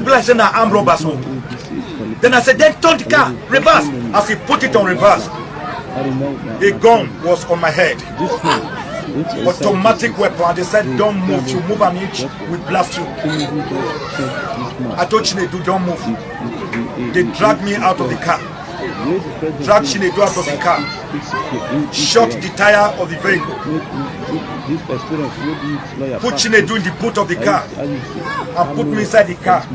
Blessing our armed robbers. Then I said, then turn the car, reverse. As he put it on reverse, a gun was on my head. Automatic weapon. They said, don't move. You move an inch, we blast you. I told Chinedu, don't move. They dragged me out of the car. Dragged Chinedu out of the car. Shot the tire of the vehicle. Put Chinedu in the boot of the car and put me inside the car.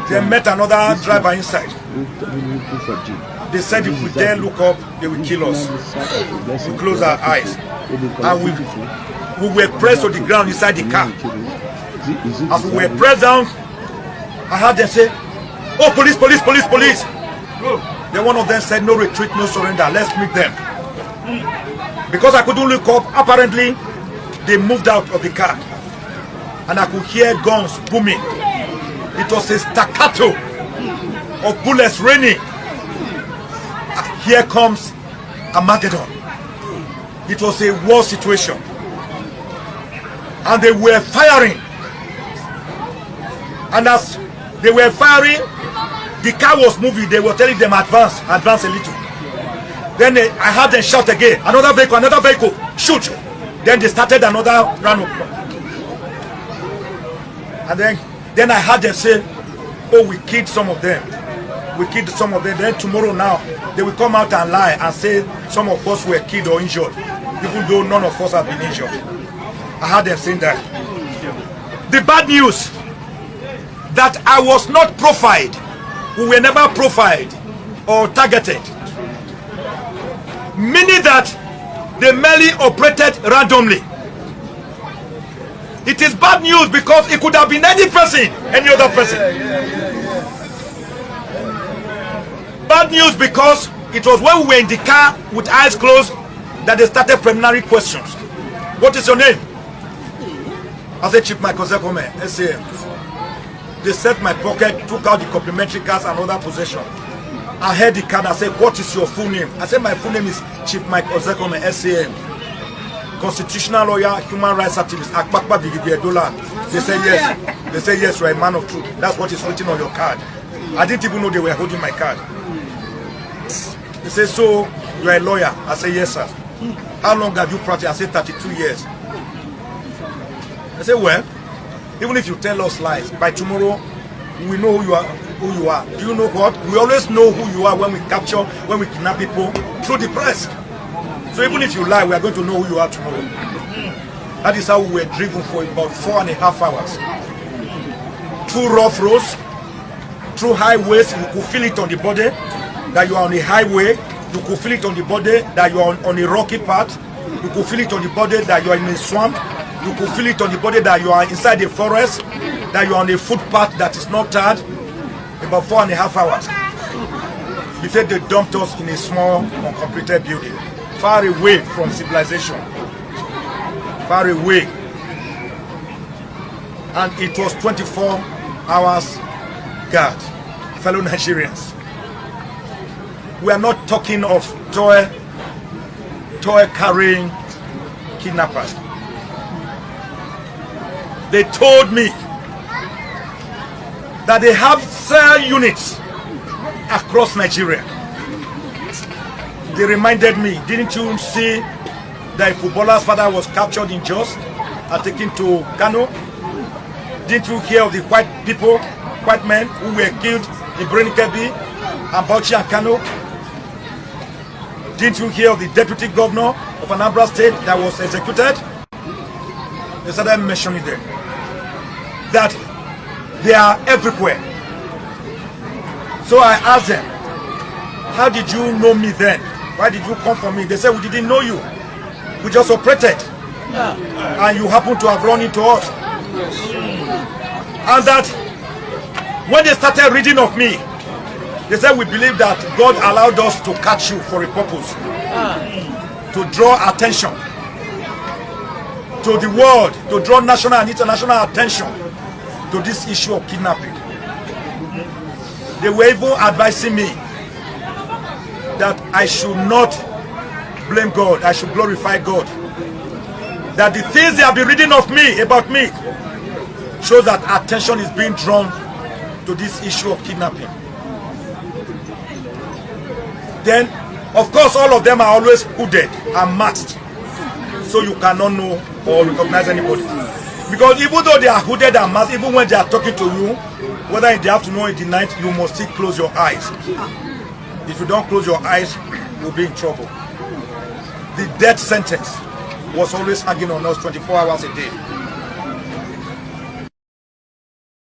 They met another driver inside. They said if we dare look up, they will kill us. We close our eyes. And we were pressed to the ground inside the car. As we were pressed down, I heard them say, oh, police, police, police, police. Then one of them said, no retreat, no surrender, let's meet them. Because I couldn't look up, apparently they moved out of the car. And I could hear guns booming. It was a staccato of bullets raining. Here comes Armageddon. It was a war situation. And they were firing. And as they were firing, the car was moving. They were telling them advance, advance a little. Then I heard them shout again, another vehicle, shoot. Then they started another round of. And then I heard them say, oh, we killed some of them. We killed some of them. Then tomorrow now, they will come out and lie and say some of us were killed or injured, even though none of us have been injured. I heard them saying that. The bad news, that I was not profiled. We were never profiled or targeted. Meaning that they merely operated randomly. It is bad news because it could have been any person, any other person. Bad news because it was when we were in the car with eyes closed that they started preliminary questions. What is your name? I said, Chief Michael Zekome, SAM. They set my pocket, took out the complimentary cards and other possession. I heard the card. I said, what is your full name? I said, my full name is Chief Michael Zekome, SAM. Constitutional lawyer, human rights activist, Akpakpa Bigibie Dolan. They said yes. They said yes, you're a man of truth. That's what is written on your card. I didn't even know they were holding my card. They said, so you're a lawyer? I said, yes, sir. How long have you practiced? I said, 32 years. I said, well, even if you tell us lies, by tomorrow we know who you are. Do you know what? We always know who you are when we capture, when we kidnap people through the press. So even if you lie, we are going to know who you are tomorrow. That is how we were driven for about 4.5 hours. Through rough roads, through highways. You could feel it on the body that you are on a highway. You could feel it on the body that you are on a rocky path. You could feel it on the body that you are in a swamp. You could feel it on the body that you are inside the forest, that you are on a footpath that is not tarred. About 4.5 hours. Before they dumped us in a small, uncompleted building, far away from civilization. Far away. And it was 24 hours guard. Fellow Nigerians. We are not talking of toy carrying kidnappers. They told me that they have cell units across Nigeria. They reminded me, didn't you see that a footballer's father was captured in Jos and taken to Kano? Didn't you hear of the white people, white men who were killed in Birnin-Kebbi and Bauchi and Kano? Didn't you hear of the deputy governor of Anambra State that was executed? They started mentioning them. That they are everywhere. So I asked them, how did you know me then? Why did you come for me? They said, we didn't know you. We just operated. And you happen to have run into us. And that when they started reading of me, they said, we believe that God allowed us to catch you for a purpose. To draw attention to the world, to draw national and international attention to this issue of kidnapping. They were even advising me that I should not blame God, I should glorify God. That the things they have been reading of me, about me, shows that attention is being drawn to this issue of kidnapping. Then, of course, all of them are always hooded and masked, so you cannot know or recognize anybody. Because even though they are hooded and masked, even when they are talking to you, whether in the afternoon or in the night, you must still close your eyes. If you don't close your eyes, you'll be in trouble. The death sentence was always hanging on us 24 hours a day.